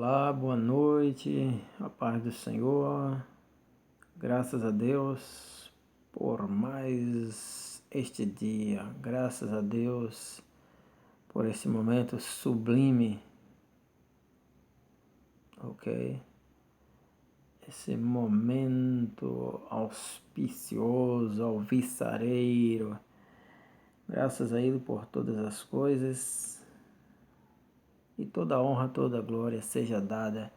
Olá, boa noite, a paz do Senhor, graças a Deus por mais este dia, graças a Deus por esse momento sublime, ok? Esse momento auspicioso, alvissareiro, graças a Ele por todas as coisas e toda honra, toda glória seja dada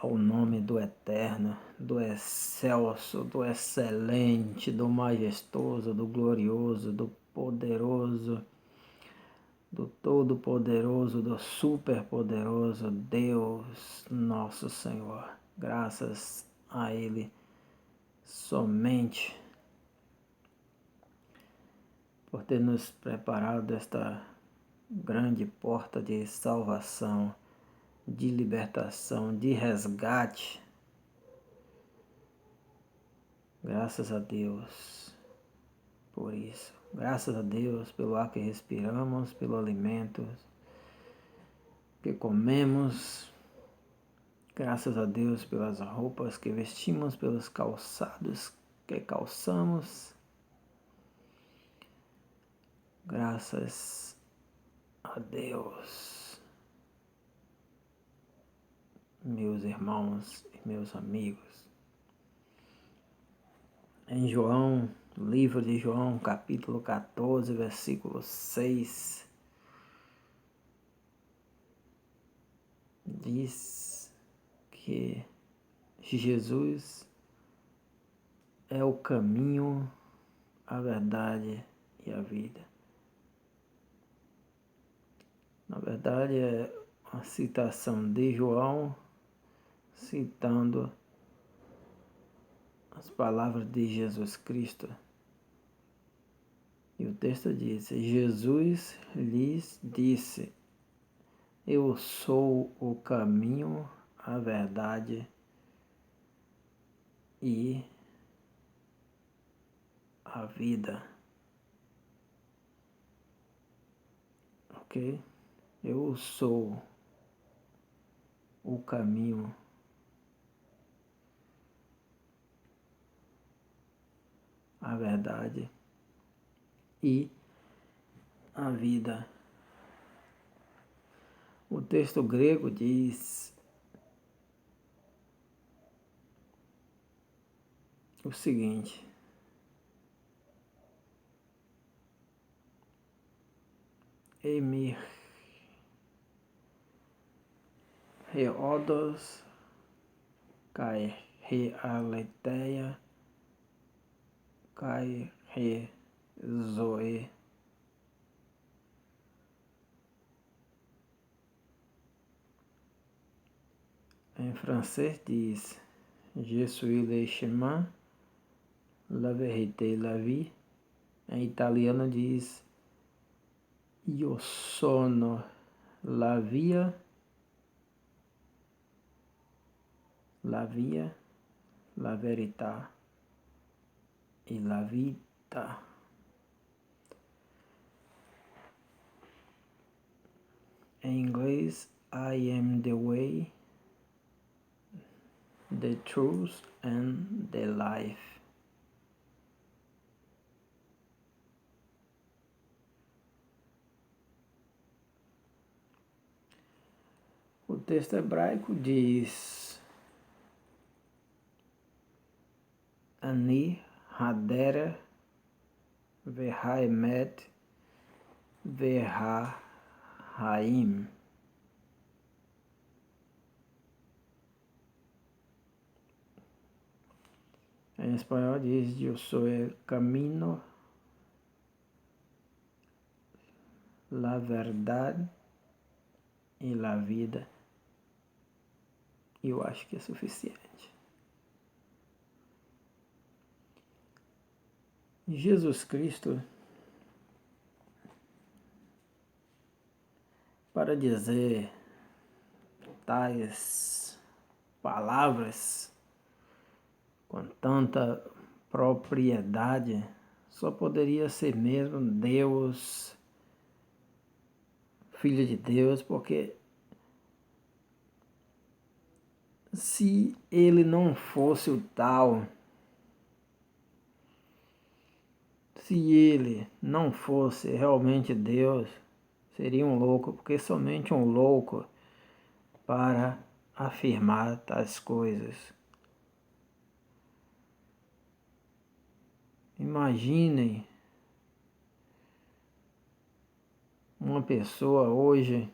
ao nome do Eterno, do Excelso, do Excelente, do Majestoso, do Glorioso, do Poderoso, do Todo-Poderoso, do Superpoderoso, Deus nosso Senhor. Graças a Ele somente por ter nos preparado esta grande porta de salvação, de libertação, de resgate. Graças a Deus por isso. Graças a Deus pelo ar que respiramos, pelo alimento que comemos. Graças a Deus pelas roupas que vestimos, pelos calçados que calçamos. Graças a Deus, meus irmãos e meus amigos. Em João, livro de João, capítulo 14, versículo 6, diz que Jesus é o caminho, a verdade e a vida. Na verdade, é uma citação de João, citando as palavras de Jesus Cristo. E o texto diz: Jesus lhes disse: Eu sou o caminho, a verdade e a vida. Ok? Eu sou o caminho, a verdade e a vida. O texto grego diz o seguinte: Emir Reodos Kai Realetheia Kai Rezoe. Em francês diz Je suis le chemin, la vérité, la vie. Em italiano diz Io sono la via, la verità e la vita. Em inglês, I am the way, the truth and the life. O texto hebraico diz Ani hadera vehaemet vehahaim. Em espanhol diz Eu sou o caminho, la verdade e la vida. Eu acho que é suficiente. Jesus Cristo, para dizer tais palavras com tanta propriedade, só poderia ser mesmo Deus, Filho de Deus, porque Se ele não fosse o tal, se ele não fosse realmente Deus, seria um louco, porque somente um louco para afirmar tais coisas. Imaginem uma pessoa hoje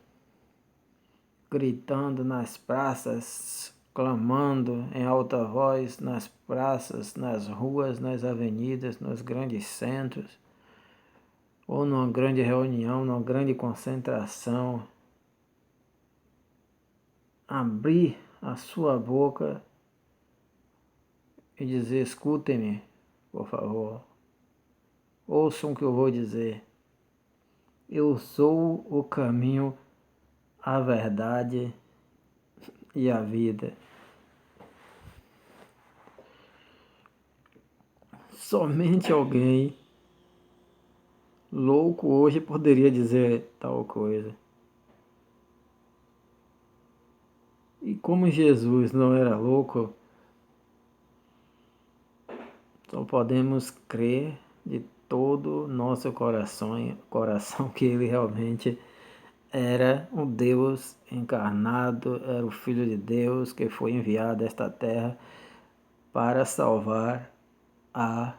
gritando nas praças, clamando em alta voz nas praças, nas ruas, nas avenidas, nos grandes centros, ou numa grande reunião, numa grande concentração, abrir a sua boca e dizer: escutem-me, por favor, ouçam o que eu vou dizer. Eu sou o caminho, a verdade e a vida. Somente alguém louco hoje poderia dizer tal coisa. E como Jesus não era louco, só podemos crer de todo o nosso coração que ele realmente era o Deus encarnado, era o Filho de Deus que foi enviado a esta terra para salvar a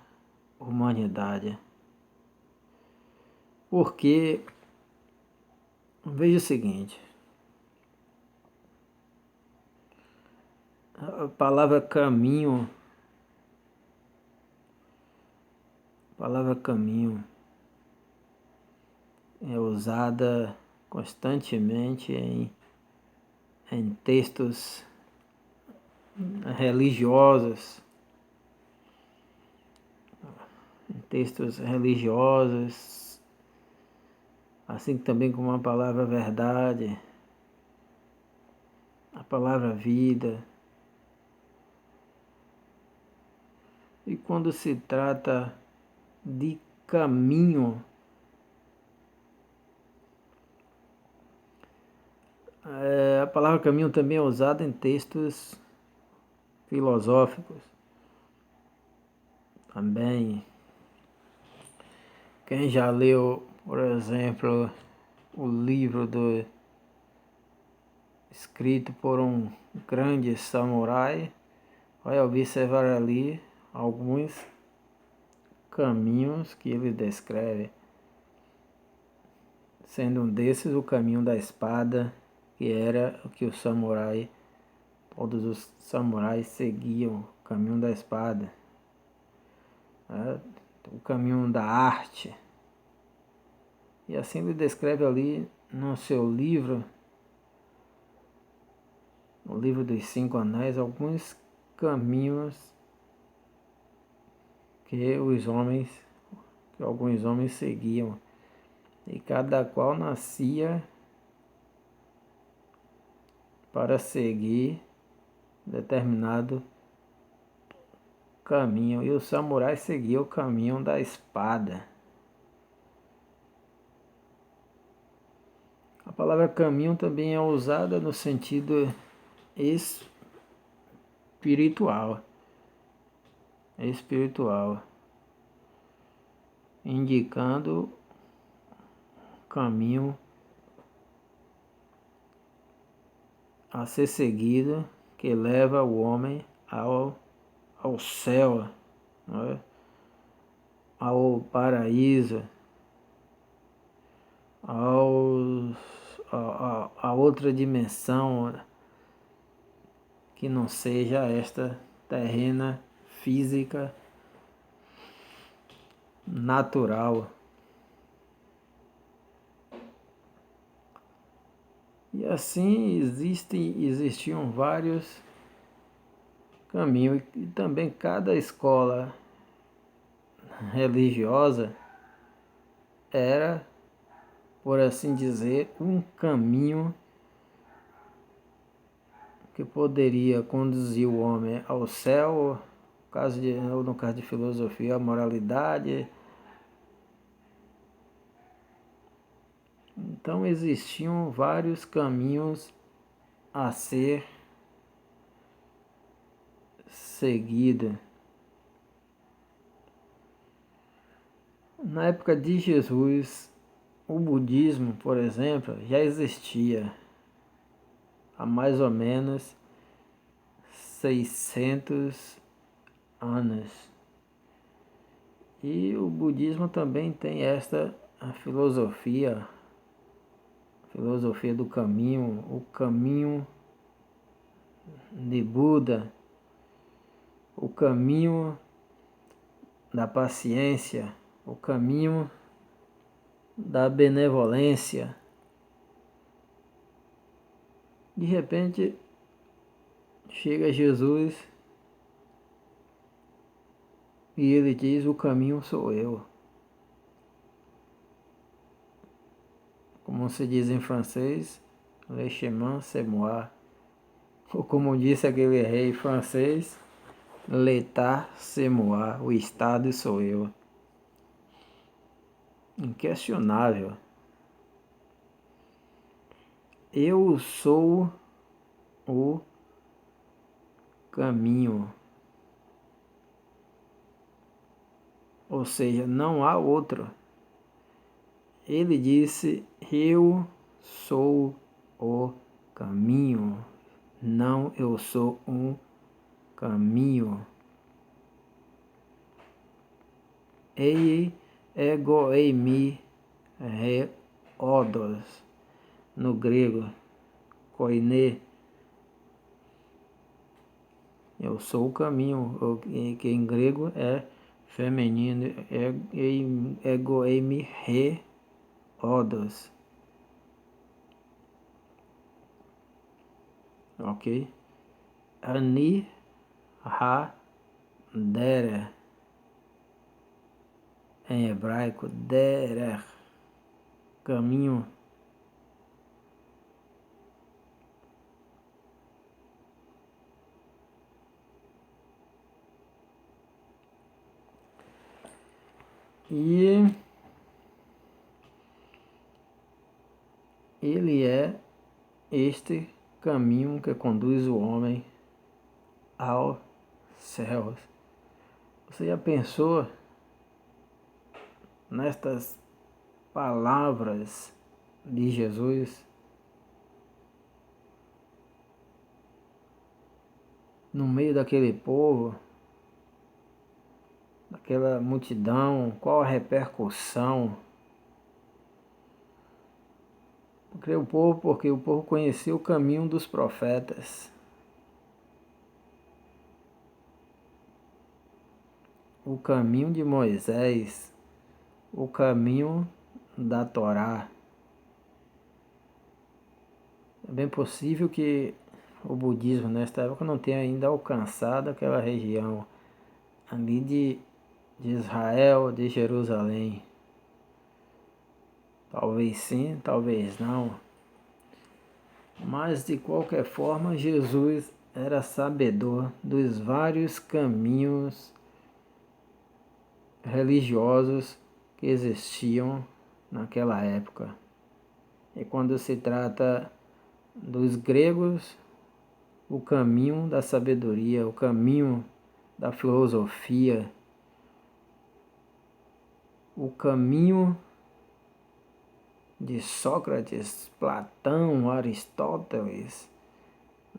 humanidade. Porque, veja o seguinte, a palavra caminho é usada constantemente em textos religiosos, assim também como a palavra verdade, a palavra vida. E quando se trata de caminho, a palavra caminho também é usada em textos filosóficos. Também, quem já leu, por exemplo, o livro escrito por um grande samurai, vai observar ali alguns caminhos que ele descreve, sendo um desses o caminho da espada, que era o que todos os samurais seguiam, o caminho da espada, né? O caminho da arte. E assim ele descreve ali no seu livro, no livro dos Cinco Anéis, alguns caminhos que alguns homens seguiam, e cada qual nascia para seguir determinado caminho, e o samurai seguia o caminho da espada. A palavra caminho também é usada no sentido espiritual, indicando caminho a ser seguido que leva o homem ao céu, não é? Ao paraíso, a outra dimensão que não seja esta terrena, física, natural. E assim existiam vários caminhos, e também cada escola religiosa era, por assim dizer, um caminho que poderia conduzir o homem ao céu, ou no caso de filosofia, a moralidade. Então existiam vários caminhos a ser seguida. Na época de Jesus, o budismo, por exemplo, já existia há mais ou menos 600 anos. E o budismo também tem esta a filosofia do caminho, o caminho de Buda, o caminho da paciência, o caminho da benevolência. De repente, chega Jesus e ele diz: o caminho sou eu. Como se diz em francês, le chemin c'est moi. Ou como disse aquele rei francês, l'état c'est moi, o estado sou eu. Inquestionável. Eu sou o caminho. Ou seja, não há outro. Ele disse: eu sou o caminho. Não, eu sou um caminho. Ei ego eimi re odos. No grego, koine. Eu sou o caminho, que em grego é feminino, ego eimi re odos. Ok? Ani ha dere. Em hebraico, derech, caminho. E ele é este caminho que conduz o homem aos céus. Você já pensou nestas palavras de Jesus? No meio daquele povo, daquela multidão, qual a repercussão? Porque o povo conhecia o caminho dos profetas. O caminho de Moisés, o caminho da Torá. É bem possível que o budismo nesta época não tenha ainda alcançado aquela região ali de Israel, de Jerusalém. Talvez sim, talvez não. Mas de qualquer forma, Jesus era sabedor dos vários caminhos religiosos que existiam naquela época. E quando se trata dos gregos, o caminho da sabedoria, o caminho da filosofia, o caminho de Sócrates, Platão, Aristóteles,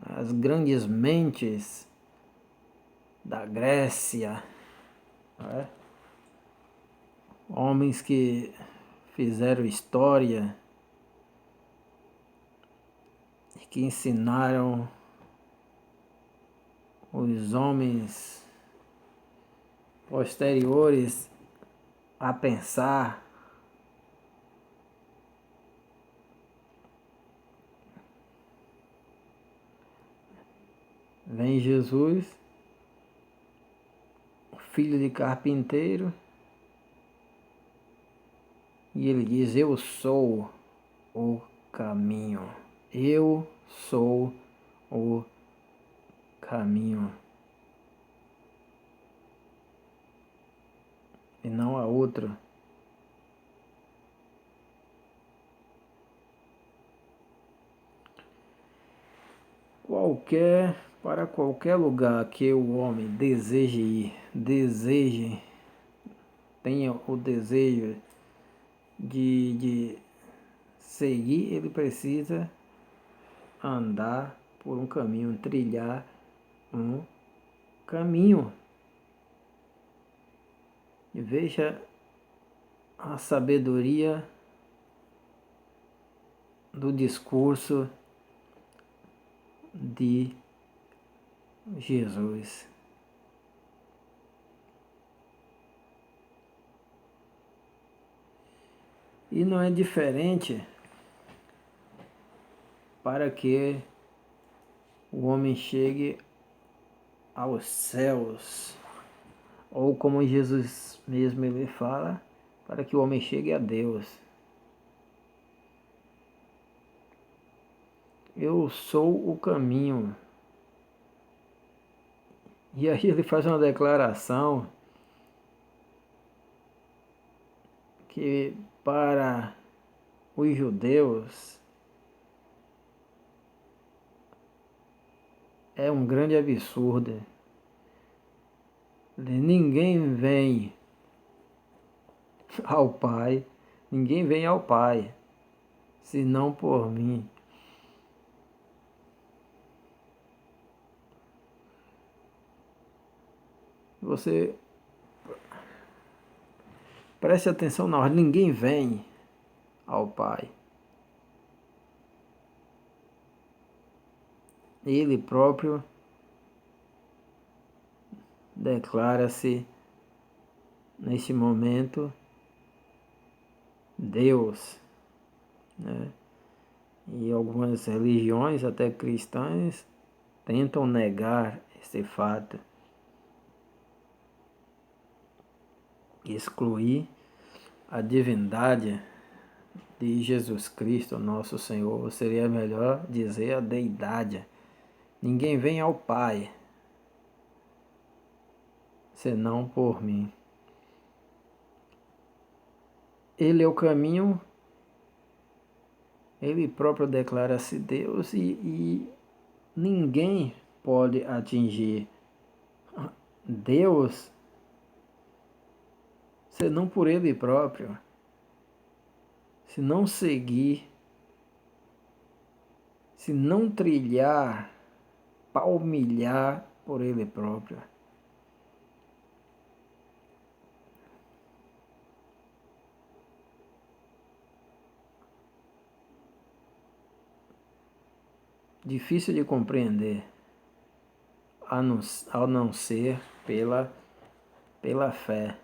as grandes mentes da Grécia, né? Homens que fizeram história e que ensinaram os homens posteriores a pensar. Vem Jesus, filho de carpinteiro, e ele diz: eu sou o caminho. Eu sou o caminho. E não há outro. Qualquer Para qualquer lugar que o homem deseje ir, tenha o desejo de seguir, ele precisa andar por um caminho, trilhar um caminho. E veja a sabedoria do discurso de Jesus. E não é diferente para que o homem chegue aos céus, ou como Jesus mesmo ele fala, para que o homem chegue a Deus. Eu sou o caminho. E aí ele faz uma declaração que para os judeus é um grande absurdo. Ninguém vem ao Pai, ninguém vem ao Pai, senão por mim. Você preste atenção na hora, ninguém vem ao Pai. Ele próprio declara-se neste momento Deus, né? E algumas religiões, até cristãs, tentam negar esse fato, excluir a divindade de Jesus Cristo, nosso Senhor, ou seria melhor dizer a deidade. Ninguém vem ao Pai senão por mim. Ele é o caminho, ele próprio declara-se Deus e ninguém pode atingir Deus senão por ele próprio. Se não seguir, se não trilhar, palmilhar por ele próprio. Difícil de compreender, ao não ser pela fé.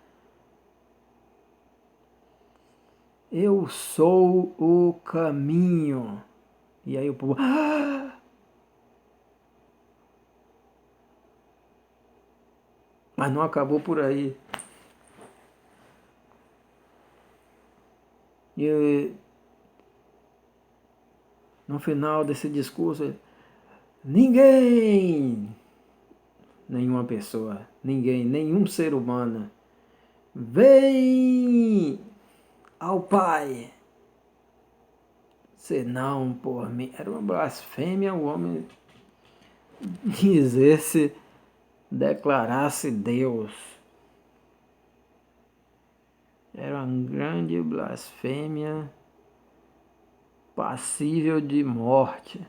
Eu sou o caminho. E aí o povo... Mas não acabou por aí. E no final desse discurso, nenhuma pessoa, nenhum ser humano, vem ao Pai, senão por mim. Era uma blasfêmia o homem dizer-se, declarar-se Deus. Era uma grande blasfêmia passível de morte.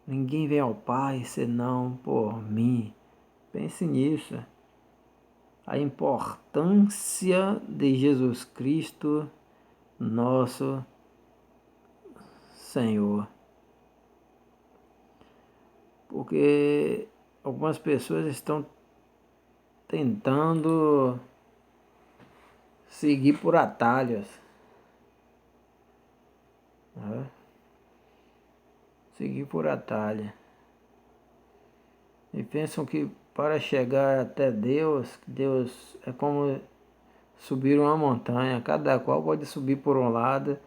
Ninguém vem ao Pai senão por mim. Pense nisso. A importância de Jesus Cristo, nosso Senhor. Porque algumas pessoas estão tentando seguir por atalhos. Né? Seguir por atalho. E pensam que para chegar até Deus é como subir uma montanha. Cada qual pode subir por um lado.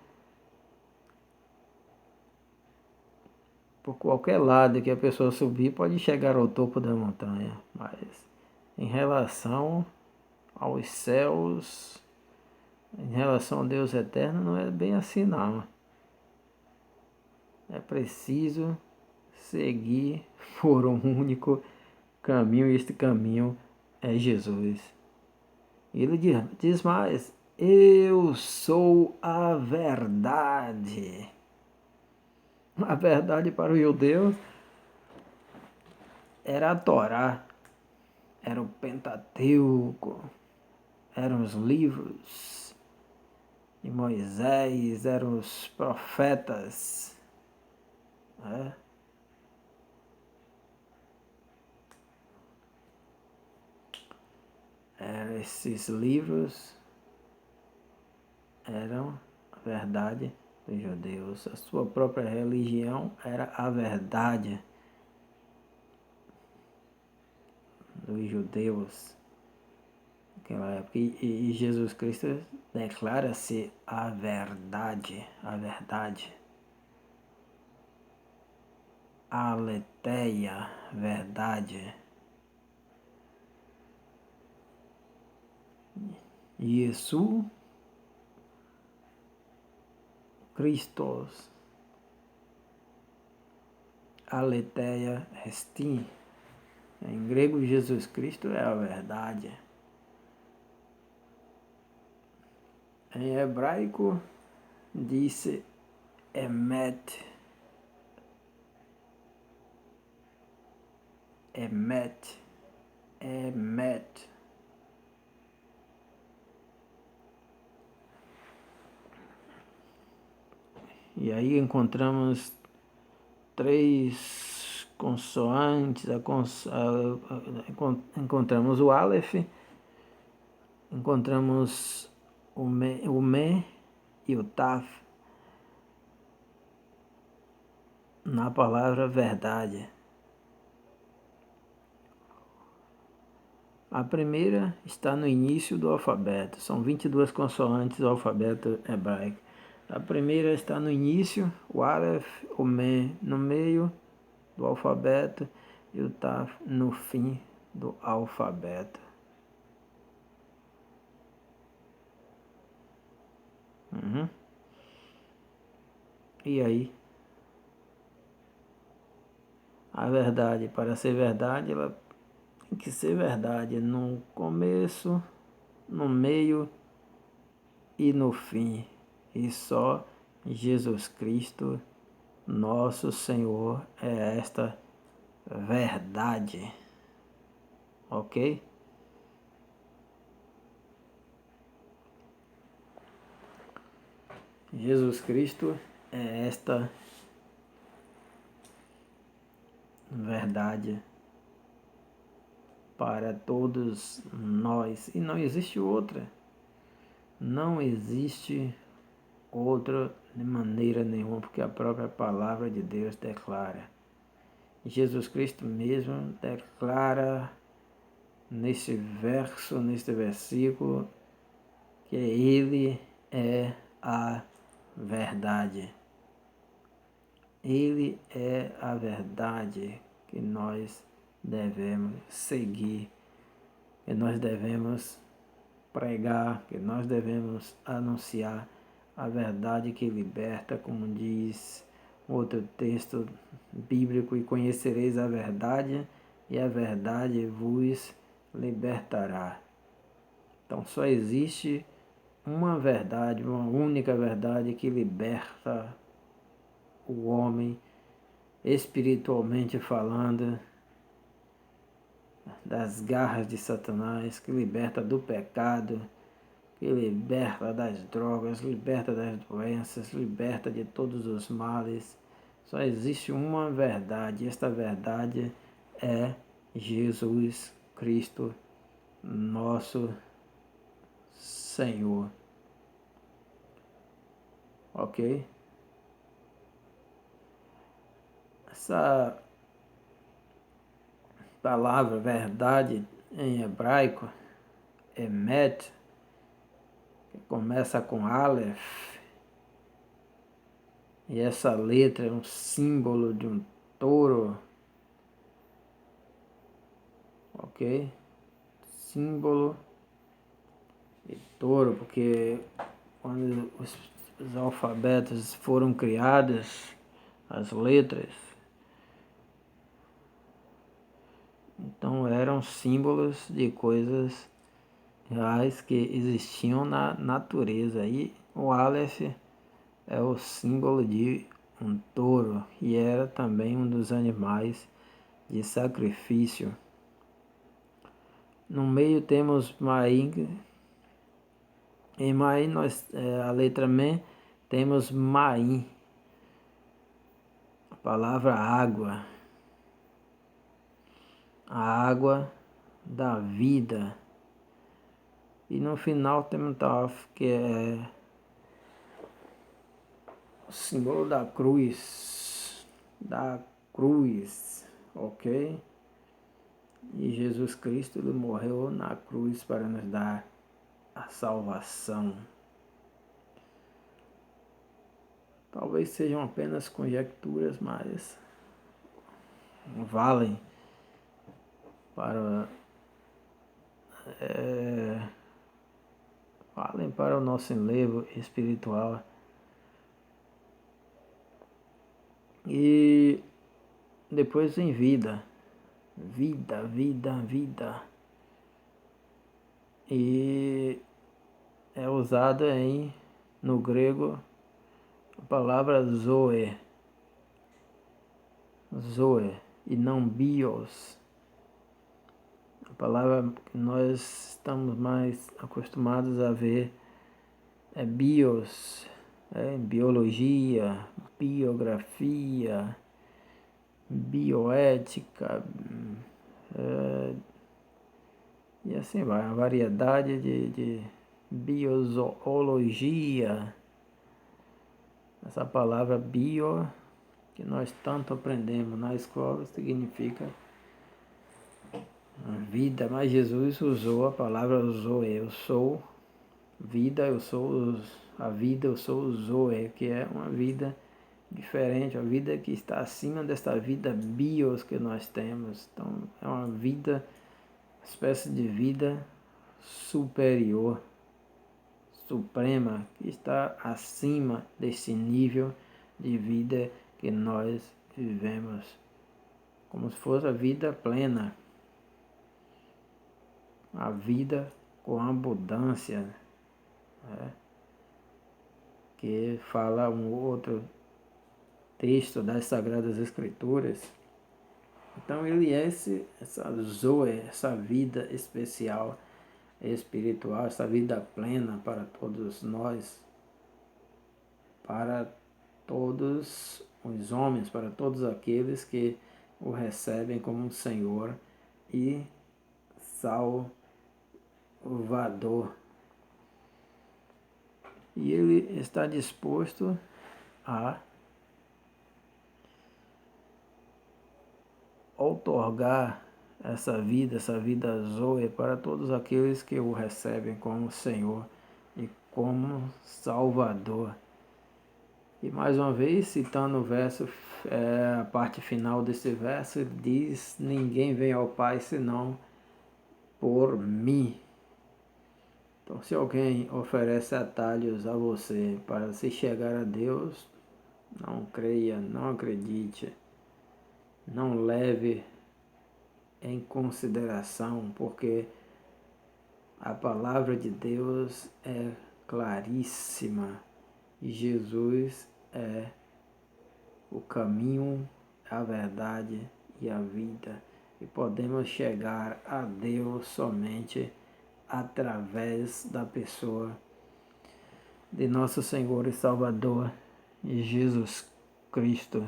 Por qualquer lado que a pessoa subir, pode chegar ao topo da montanha. Mas em relação aos céus, em relação a Deus eterno, não é bem assim não. É preciso seguir por um único caminho, e este caminho é Jesus. Ele diz mais: eu sou a verdade. A verdade para os judeus era a Torá, era o Pentateuco, eram os livros de Moisés, eram os profetas. Né? Esses livros eram a verdade dos judeus. A sua própria religião era a verdade dos judeus naquela época. E Jesus Cristo declara-se a verdade, a verdade. Aletheia, verdade. Jesus Christos, aletheia estin. Em grego, Jesus Cristo é a verdade. Em hebraico, disse emet. Emet. Emet. E aí encontramos três consoantes, encontramos o Aleph, encontramos o Me e o Taf na palavra verdade. A primeira está no início do alfabeto, são 22 consoantes do alfabeto hebraico. A primeira está no início, o Aleph, o Me no meio do alfabeto e o Taf no fim do alfabeto. E aí, a verdade, para ser verdade, ela tem que ser verdade no começo, no meio e no fim. E só Jesus Cristo, nosso Senhor, é esta verdade. Ok? Jesus Cristo é esta verdade para todos nós. E não existe outra. Não existe outra de maneira nenhuma, porque a própria palavra de Deus declara. Jesus Cristo mesmo declara neste verso, neste versículo, que Ele é a verdade. Ele é a verdade que nós devemos seguir, que nós devemos pregar, que nós devemos anunciar a verdade que liberta, como diz outro texto bíblico, e conhecereis a verdade, e a verdade vos libertará. Então só existe uma verdade, uma única verdade que liberta o homem, espiritualmente falando, das garras de Satanás, que liberta do pecado, que liberta das drogas, liberta das doenças, liberta de todos os males. Só existe uma verdade, e esta verdade é Jesus Cristo, nosso Senhor. Ok? Essa palavra verdade em hebraico, emet, que começa com Aleph, e essa letra é um símbolo de um touro, ok? Símbolo de touro, porque quando os alfabetos foram criados, as letras, Então eram símbolos de coisas reais que existiam na natureza. E o Aleph é o símbolo de um touro e era também um dos animais de sacrifício. No meio temos Maim. Em Maim, a letra Men, temos Maim, a palavra água, a água da vida. E no final temos Taf, que é o símbolo da cruz, ok? E Jesus Cristo, ele morreu na cruz para nos dar a salvação. Talvez sejam apenas conjecturas, mas valem para o nosso enlevo espiritual. E depois vem vida. Vida, vida, vida. E é usada no grego a palavra zoe. Zoe e não bios. A palavra que nós estamos mais acostumados a ver é bios, biologia, biografia, bioética, e assim vai, a variedade de biozoologia. Essa palavra bio, que nós tanto aprendemos na escola, significa vida, mas Jesus usou a palavra zoe. Eu sou vida, eu sou a vida, eu sou o zoe, que é uma vida diferente, uma vida que está acima desta vida bios que nós temos. Então é uma vida, espécie de vida superior, suprema, que está acima desse nível de vida que nós vivemos, como se fosse a vida plena, a vida com abundância, né? Que fala um outro texto das Sagradas Escrituras. Então ele é essa zoe, essa vida especial, espiritual, essa vida plena para todos nós, para todos os homens, para todos aqueles que o recebem como Senhor e Salvador. E ele está disposto a outorgar essa vida zoe para todos aqueles que o recebem como Senhor e como Salvador. E mais uma vez, citando o verso, a parte final desse verso, ele diz: ninguém vem ao Pai senão por mim. Então, se alguém oferece atalhos a você para se chegar a Deus, não creia, não acredite, não leve em consideração, porque a palavra de Deus é claríssima e Jesus é o caminho, a verdade e a vida. E podemos chegar a Deus somente através da pessoa de nosso Senhor e Salvador Jesus Cristo.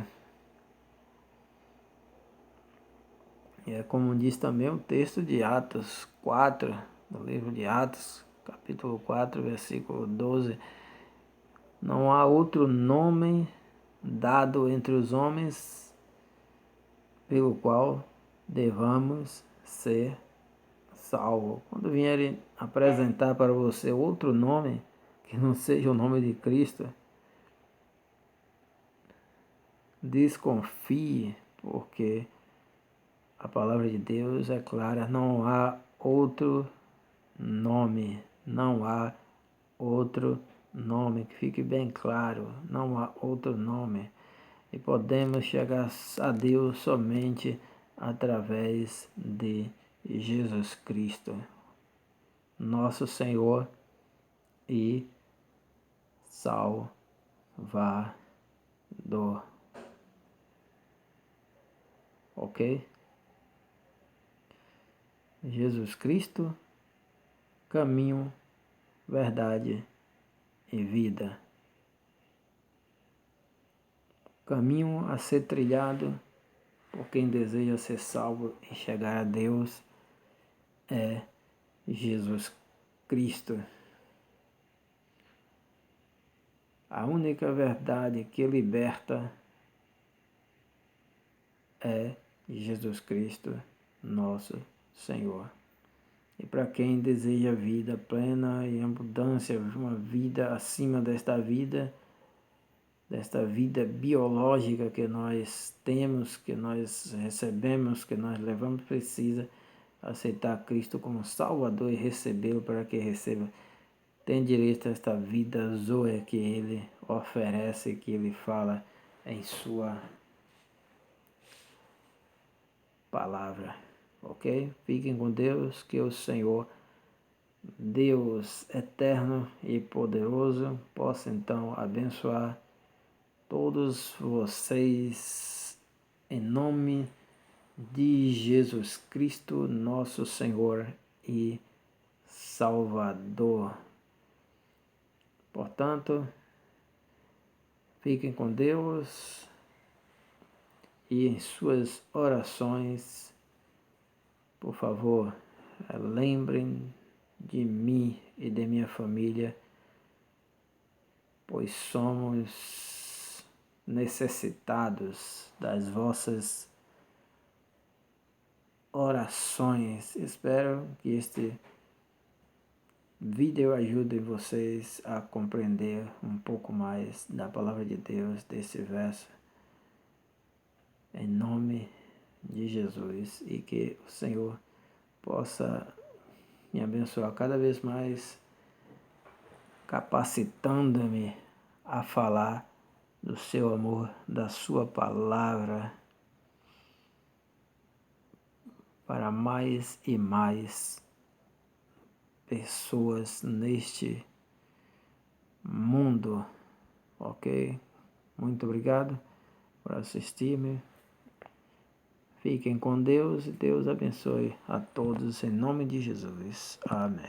E é como diz também o texto de Atos 4, do livro de Atos, capítulo 4, versículo 12. Não há outro nome dado entre os homens pelo qual devamos ser salvos. Quando vierem apresentar para você outro nome que não seja o nome de Cristo, desconfie, porque a palavra de Deus é clara, não há outro nome, não há outro nome, que fique bem claro, não há outro nome. E podemos chegar a Deus somente através de Jesus Cristo, nosso Senhor e Salvador. Ok? Jesus Cristo, caminho, verdade e vida. Caminho a ser trilhado por quem deseja ser salvo e chegar a Deus é Jesus Cristo. A única verdade que liberta é Jesus Cristo, nosso Senhor. E para quem deseja vida plena e abundância, uma vida acima desta vida biológica que nós temos, que nós recebemos, que nós levamos, precisa aceitar Cristo como Salvador e recebê-lo para que receba. Tem direito a esta vida zoe que Ele oferece, que Ele fala em sua palavra. Ok? Fiquem com Deus, que o Senhor, Deus eterno e poderoso, possa então abençoar todos vocês em nome de Jesus Cristo, nosso Senhor e Salvador. Portanto, fiquem com Deus e em suas orações, por favor, lembrem de mim e de minha família, pois somos necessitados das vossas orações. Espero que este vídeo ajude vocês a compreender um pouco mais da palavra de Deus, desse verso, em nome de Jesus, e que o Senhor possa me abençoar cada vez mais, capacitando-me a falar do seu amor, da sua palavra, para mais e mais pessoas neste mundo. Ok? Muito obrigado por assistir-me. Fiquem com Deus e Deus abençoe a todos em nome de Jesus. Amém.